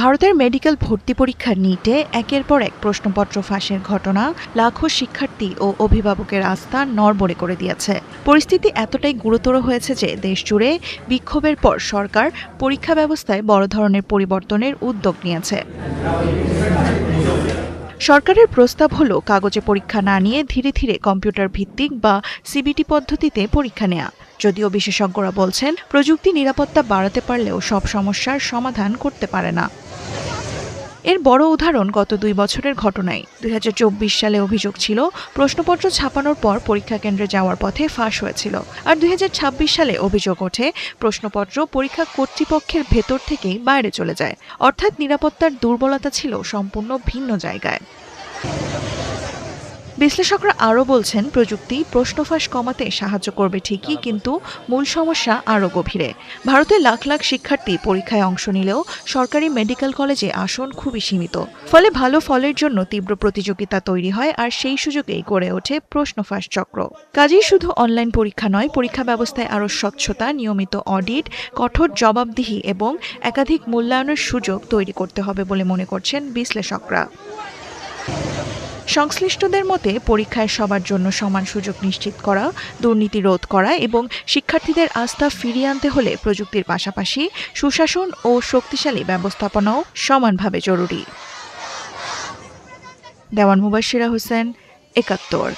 ভারতের মেডিকেল ভর্তি পরীক্ষার নিটে একের পর এক প্রশ্নপত্র ফাঁসের ঘটনা লাখো শিক্ষার্থী ও অভিভাবকের আস্থা নড়বড়ে করে দিয়েছে। পরিস্থিতি এতটাই গুরুতর হয়েছে যে দেশজুড়ে বিক্ষোভের পর সরকার পরীক্ষা ব্যবস্থায় বড় ধরনের পরিবর্তনের উদ্যোগ নিয়েছে। সরকারের প্রস্তাব হলো কাগজে পরীক্ষা না নিয়ে ধীরে ধীরে কম্পিউটার ভিত্তিক বা সিবিটি পদ্ধতিতে পরীক্ষা নেওয়া। যদিও বিশেষজ্ঞরা বলছেন প্রযুক্তি নিরাপত্তা বাড়াতে পারলেও সব সমস্যার সমাধান করতে পারে না। এর বড় উদাহরণ গত 2 বছরের ঘটনাই। 2024 সালে অভিযোগ ছিল প্রশ্নপত্র ছাপানোর পর পরীক্ষা কেন্দ্রে যাওয়ার পথে ফাঁস হয়েছিল। আর 2026 সালে অভিযোগ ওঠে প্রশ্নপত্র পরীক্ষা কর্তৃপক্ষের ভেতর থেকেই বাইরে চলে যায়। অর্থাৎ নিরাপত্তার দুর্বলতা ছিল সম্পূর্ণ ভিন্ন জায়গায়। বিশ্লেষকরা আরও বলছেন প্রযুক্তি প্রশ্নফাঁস কমাতে সাহায্য করবে ঠিকই, কিন্তু মূল সমস্যা আরও গভীরে। ভারতে লাখ লাখ শিক্ষার্থী পরীক্ষায় অংশ নিলেও সরকারি মেডিকেল কলেজে আসন খুবই সীমিত। ফলে ভালো ফলের জন্য তীব্র প্রতিযোগিতা তৈরি হয়, আর সেই সুযোগেই গড়ে ওঠে প্রশ্নফাঁস চক্র। কাজেই শুধু অনলাইন পরীক্ষা নয়, পরীক্ষা ব্যবস্থায় আরও স্বচ্ছতা, নিয়মিত অডিট, কঠোর জবাবদিহি এবং একাধিক মূল্যায়নের সুযোগ তৈরি করতে হবে বলে মনে করছেন বিশ্লেষকরা। সংশ্লিষ্টদের মতে পরীক্ষায় সবার জন্য সমান সুযোগ নিশ্চিত করা, দুর্নীতি রোধ করা এবং শিক্ষার্থীদের আস্থা ফিরিয়ে আনতে হলে প্রযুক্তির পাশাপাশি সুশাসন ও শক্তিশালী ব্যবস্থাপনাও সমানভাবে জরুরি। দেওয়ান মুবাশশিরা হোসেন, ৭১।